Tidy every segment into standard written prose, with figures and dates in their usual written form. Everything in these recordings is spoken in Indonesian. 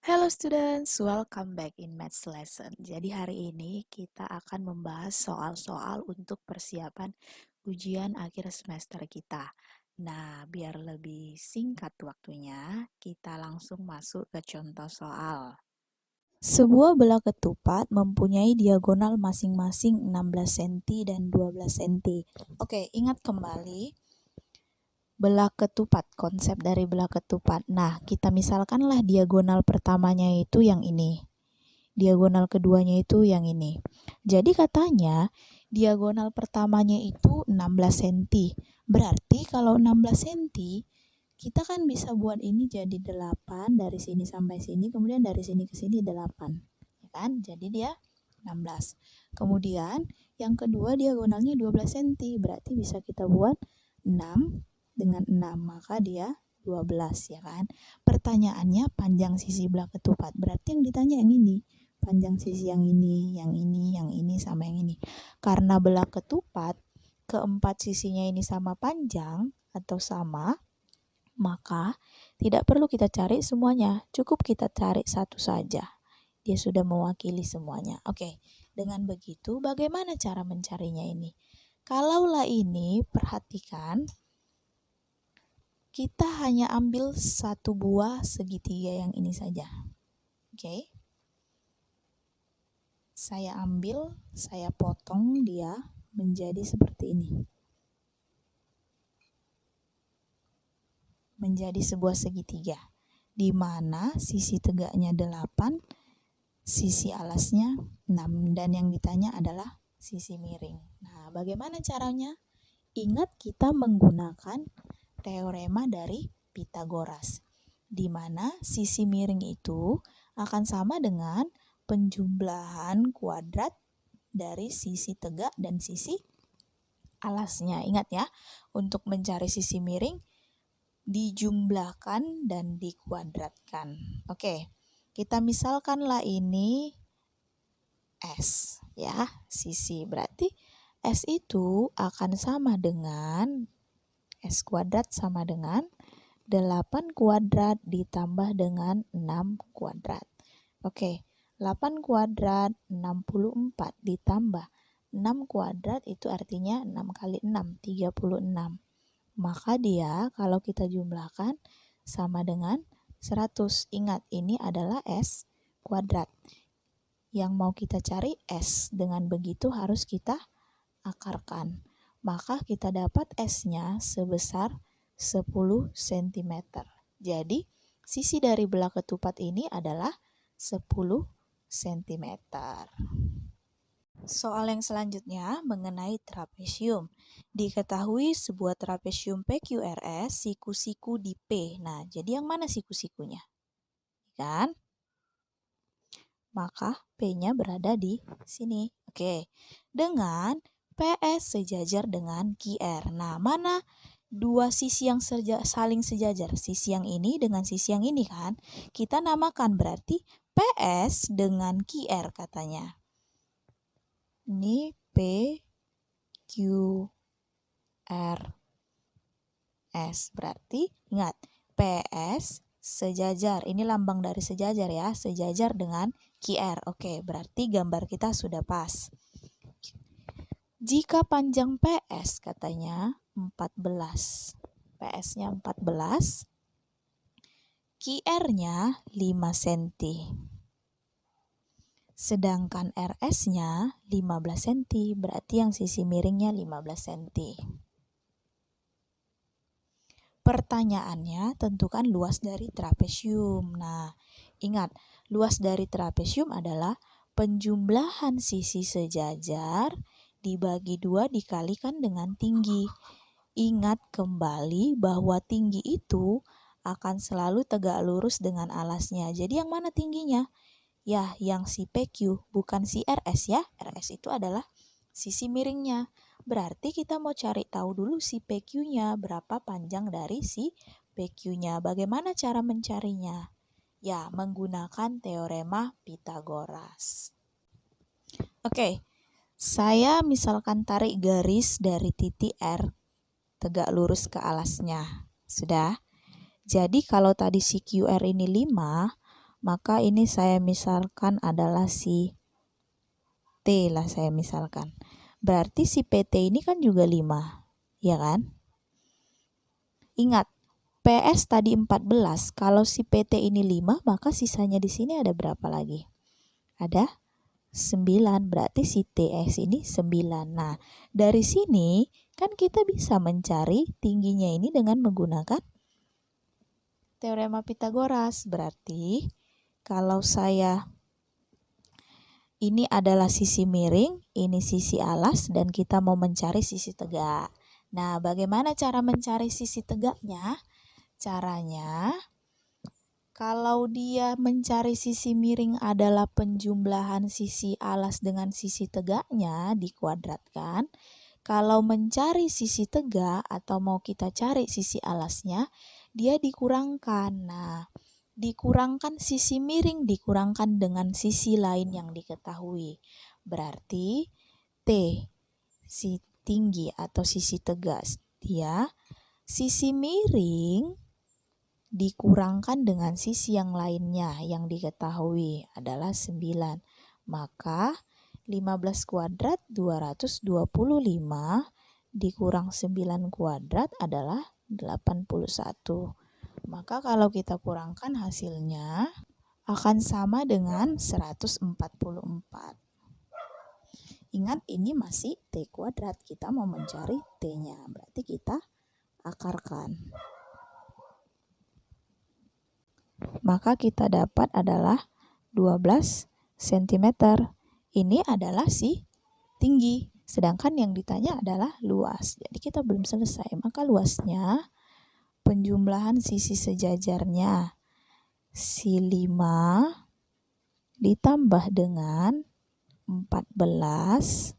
Hello students, welcome back in Maths lesson. Jadi hari ini kita akan membahas soal-soal untuk persiapan ujian akhir semester kita. Nah, biar lebih singkat waktunya, kita langsung masuk ke contoh soal. Sebuah belah ketupat mempunyai diagonal masing-masing 16 cm dan 12 cm. Oke, ingat kembali belah ketupat, konsep dari belah ketupat. Nah, kita misalkanlah diagonal pertamanya itu yang ini. Diagonal keduanya itu yang ini. Jadi katanya diagonal pertamanya itu 16 cm. Berarti kalau 16 cm, kita kan bisa buat ini jadi 8 dari sini sampai sini, kemudian dari sini ke sini 8. Ya kan? Jadi dia 16. Kemudian yang kedua diagonalnya 12 cm. Berarti bisa kita buat 6 dengan 6, maka dia 12 ya kan. Pertanyaannya panjang sisi belah ketupat. Berarti yang ditanya yang ini. Panjang sisi yang ini, yang ini, yang ini sama yang ini. Karena belah ketupat keempat sisinya ini sama panjang atau sama, maka tidak perlu kita cari semuanya. Cukup kita cari satu saja. Dia sudah mewakili semuanya. Oke, dengan begitu bagaimana cara mencarinya ini? Kalaulah ini, perhatikan, kita hanya ambil satu buah segitiga yang ini saja. Oke. Saya ambil, saya potong dia menjadi seperti ini. Menjadi sebuah segitiga, di mana sisi tegaknya 8, sisi alasnya 6, dan yang ditanya adalah sisi miring. Nah, bagaimana caranya? Ingat kita menggunakan teorema dari Pythagoras, di mana sisi miring itu akan sama dengan penjumlahan kuadrat dari sisi tegak dan sisi alasnya. Ingat ya, untuk mencari sisi miring dijumlahkan dan dikuadratkan. Oke, kita misalkanlah ini S ya, sisi. Berarti S itu akan sama dengan S kuadrat sama dengan 8 kuadrat ditambah dengan 6 kuadrat. Oke, 8 kuadrat 64 ditambah 6 kuadrat itu artinya 6 kali 6, 36. Maka dia kalau kita jumlahkan sama dengan 100. Ingat, ini adalah S kuadrat. Yang mau kita cari S. Dengan begitu harus kita akarkan. Maka kita dapat S-nya sebesar 10 cm. Jadi, sisi dari belah ketupat ini adalah 10 cm. Soal yang selanjutnya mengenai trapesium. Diketahui sebuah trapesium PQRS siku-siku di P. Nah, jadi yang mana siku-sikunya? Kan? Maka P-nya berada di sini. Oke. Dengan PS sejajar dengan QR. Nah, mana dua sisi yang saling sejajar? Sisi yang ini dengan sisi yang ini kan? Kita namakan berarti PS dengan QR katanya. Ini P, Q, R, S. Berarti ingat, PS sejajar. Ini lambang dari sejajar ya, sejajar dengan QR. Oke, berarti gambar kita sudah pas. Jika panjang PS katanya 14. PS-nya 14. QR-nya 5 cm. Sedangkan RS-nya 15 cm. Berarti yang sisi miringnya 15 cm. Pertanyaannya, tentukan luas dari trapesium. Nah, ingat, luas dari trapesium adalah penjumlahan sisi sejajar dibagi 2 dikalikan dengan tinggi. Ingat kembali bahwa tinggi itu akan selalu tegak lurus dengan alasnya. Jadi yang mana tingginya? Ya, yang si PQ, bukan si RS ya. RS itu adalah sisi miringnya. Berarti kita mau cari tahu dulu si PQ-nya, berapa panjang dari si PQ-nya. Bagaimana cara mencarinya? Ya, menggunakan teorema Pythagoras. Oke, saya misalkan tarik garis dari titik R tegak lurus ke alasnya. Sudah? Jadi kalau tadi si QR ini 5, Maka ini saya misalkan adalah si T lah saya misalkan. Berarti si PT ini kan juga 5, ya kan? Ingat, PS tadi 14, kalau si PT ini 5, maka sisanya di sini ada berapa lagi? Ada 9, berarti si TS ini 9. Nah, dari sini kan kita bisa mencari tingginya ini dengan menggunakan teorema Pitagoras. Berarti kalau saya ini adalah sisi miring, ini sisi alas, dan kita mau mencari sisi tegak. Nah, bagaimana cara mencari sisi tegaknya? Caranya, kalau dia mencari sisi miring adalah penjumlahan sisi alas dengan sisi tegaknya dikuadratkan. Kalau mencari sisi tegak atau mau kita cari sisi alasnya, dia dikurangkan. Nah, dikurangkan sisi miring dikurangkan dengan sisi lain yang diketahui. Berarti T, si tinggi atau sisi tegak dia, sisi miring dikurangkan dengan sisi yang lainnya yang diketahui adalah 9. Maka 15 kuadrat 225 dikurang 9 kuadrat adalah 81. Maka kalau kita kurangkan hasilnya akan sama dengan 144. Ingat ini masih T kuadrat, kita mau mencari T-nya, berarti kita akarkan. Maka kita dapat adalah 12 cm. Ini adalah si tinggi, sedangkan yang ditanya adalah luas. Jadi kita belum selesai, maka luasnya penjumlahan sisi sejajarnya si 5 ditambah dengan 14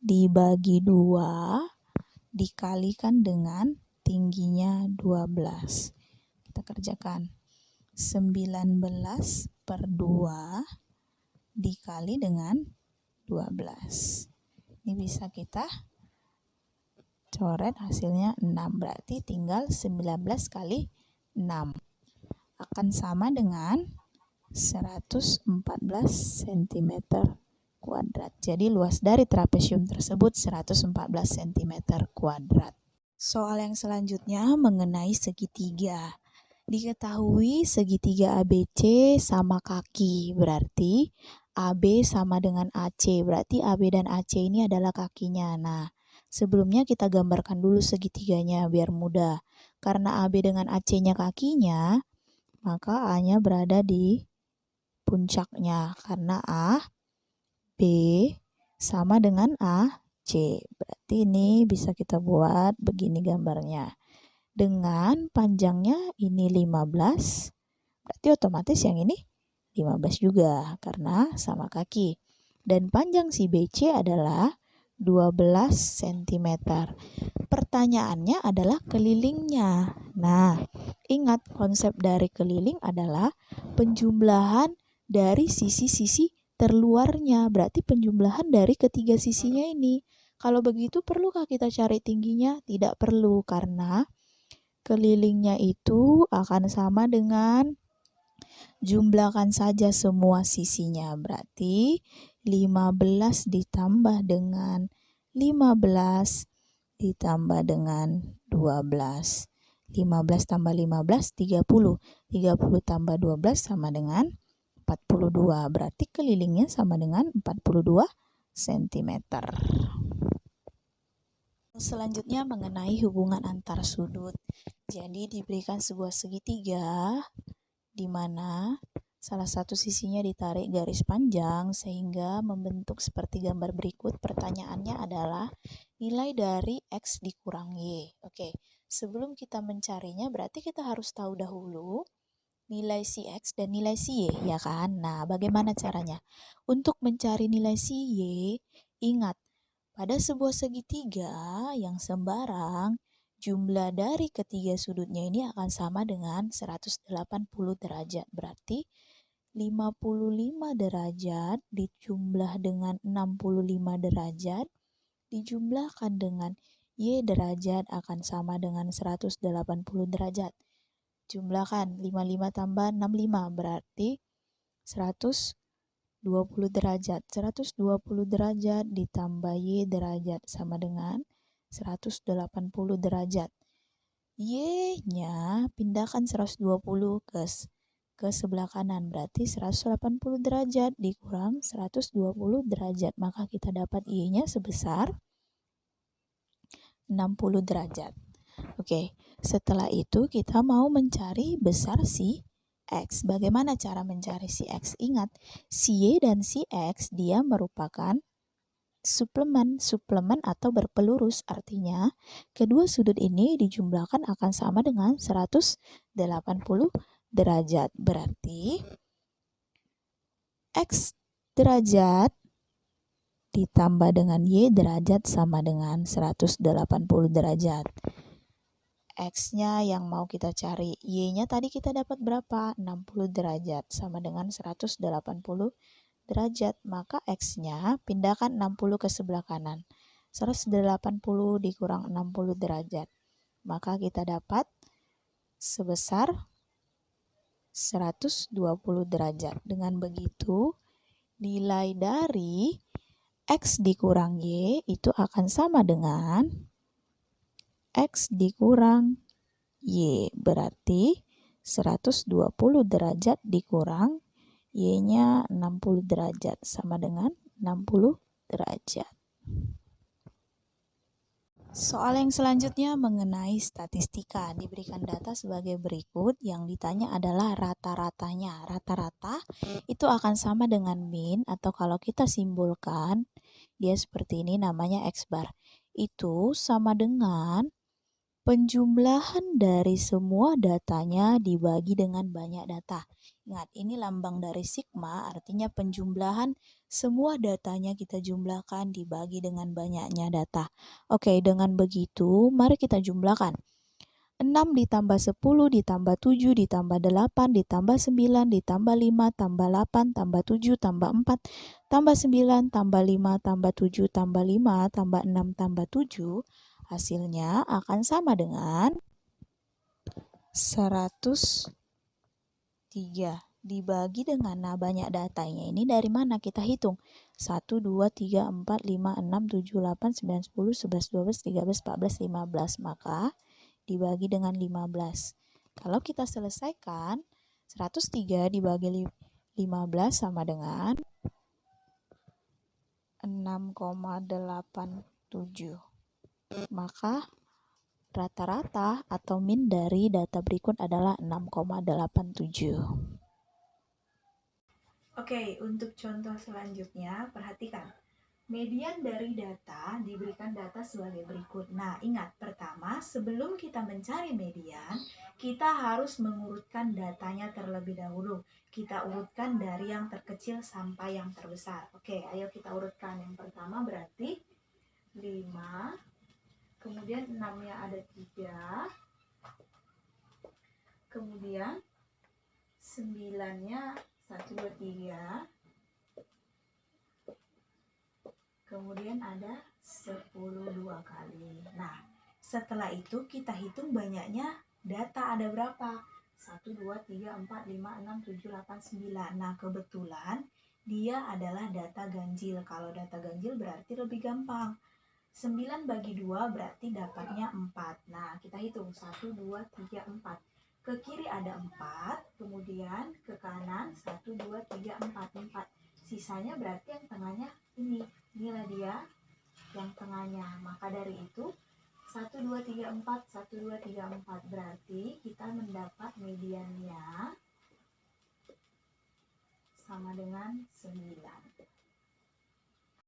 dibagi 2 dikalikan dengan tingginya 12. Kita kerjakan. 19 per 2 dikali dengan 12. Ini bisa kita coret hasilnya 6. Berarti tinggal 19 kali 6. Akan sama dengan 114 cm kuadrat. Jadi luas dari trapesium tersebut 114 cm kuadrat. Soal yang selanjutnya mengenai segitiga. Diketahui segitiga ABC sama kaki, berarti AB sama dengan AC, berarti AB dan AC ini adalah kakinya. Nah, sebelumnya kita gambarkan dulu segitiganya biar mudah. Karena AB dengan AC-nya kakinya, maka A-nya berada di puncaknya. Karena A, B sama dengan AC. Berarti ini bisa kita buat begini gambarnya. Dengan panjangnya ini 15, berarti otomatis yang ini 15 juga karena sama kaki. Dan panjang si BC adalah 12 cm. Pertanyaannya adalah kelilingnya. Nah, ingat konsep dari keliling adalah penjumlahan dari sisi-sisi terluarnya. Berarti penjumlahan dari ketiga sisinya ini. Kalau begitu perlukah kita cari tingginya? Tidak perlu karena kelilingnya itu akan sama dengan jumlahkan saja semua sisinya. Berarti 15 ditambah dengan 15 ditambah dengan 12. 15 tambah 15, 30. 30 tambah 12 sama dengan 42. Berarti kelilingnya sama dengan 42 cm. Selanjutnya mengenai hubungan antar sudut. Jadi diberikan sebuah segitiga di mana salah satu sisinya ditarik garis panjang sehingga membentuk seperti gambar berikut. Pertanyaannya adalah nilai dari X dikurang Y. Oke, sebelum kita mencarinya berarti kita harus tahu dahulu nilai si X dan nilai si Y, ya kan? Nah, bagaimana caranya? Untuk mencari nilai si Y, ingat pada sebuah segitiga yang sembarang, jumlah dari ketiga sudutnya ini akan sama dengan 180 derajat. Berarti 55 derajat dijumlah dengan 65 derajat dijumlahkan dengan Y derajat akan sama dengan 180 derajat. Jumlahkan 55 tambah 65 berarti 120 derajat. 120 derajat ditambah Y derajat sama dengan 180 derajat. Y-nya pindahkan 120 ke sebelah kanan, berarti 180 derajat dikurang 120 derajat, maka kita dapat Y-nya sebesar 60 derajat. Oke, setelah itu kita mau mencari besar si X. Bagaimana cara mencari si X? Ingat, si Y dan si X dia merupakan suplemen atau berpelurus, artinya kedua sudut ini dijumlahkan akan sama dengan 180 derajat. Berarti X derajat ditambah dengan Y derajat sama dengan 180 derajat. X-nya yang mau kita cari, Y-nya tadi kita dapat berapa? 60 derajat sama dengan 180 derajat, maka X-nya pindahkan 60 ke sebelah kanan. 180 dikurang 60 derajat, maka kita dapat sebesar 120 derajat. Dengan begitu, nilai dari X dikurang Y itu akan sama dengan X dikurang Y, berarti 120 derajat dikurang Y-nya 60 derajat sama dengan 60 derajat. Soal yang selanjutnya mengenai statistika. Diberikan data sebagai berikut, yang ditanya adalah rata-ratanya. Rata-rata itu akan sama dengan min, atau kalau kita simbolkan dia seperti ini, namanya X bar. Itu sama dengan penjumlahan dari semua datanya dibagi dengan banyak data. Ingat, ini lambang dari sigma, artinya penjumlahan semua datanya kita jumlahkan dibagi dengan banyaknya data. Oke, dengan begitu, mari kita jumlahkan. 6 ditambah 10 ditambah 7 ditambah 8 ditambah 9 ditambah 5 tambah 8 tambah 7 tambah 4 tambah 9 tambah 5 tambah 7 tambah 5 tambah 6 tambah 7, hasilnya akan sama dengan 103 dibagi dengan banyak datanya. Ini dari mana kita hitung? 1, 2, 3, 4, 5, 6, 7, 8, 9, 10, 11, 12, 13, 14, 15. Maka dibagi dengan 15. Kalau kita selesaikan, 103 dibagi 15 sama dengan 6,87. Maka rata-rata atau min dari data berikut adalah 6,87. Oke, untuk contoh selanjutnya, perhatikan. Median dari data diberikan data sebagai berikut. Nah, ingat, pertama, sebelum kita mencari median, kita harus mengurutkan datanya terlebih dahulu. Kita urutkan dari yang terkecil sampai yang terbesar. Oke, ayo kita urutkan. Yang pertama berarti 5, kemudian 6-nya ada 3, kemudian 9-nya 1, 2, 3, kemudian ada 10 2 kali. Nah, setelah itu kita hitung banyaknya data ada berapa? 1, 2, 3, 4, 5, 6, 7, 8, 9. Nah, kebetulan dia adalah data ganjil. Kalau data ganjil berarti lebih gampang. 9 bagi 2 berarti dapatnya 4. Nah, kita hitung 1, 2, 3, 4. Ke kiri ada 4, kemudian ke kanan 1, 2, 3, 4, 4. Sisanya berarti yang tengahnya ini. Inilah dia yang tengahnya. Maka dari itu 1, 2, 3, 4, 1, 2, 3, 4. Berarti kita mendapat mediannya sama dengan 9.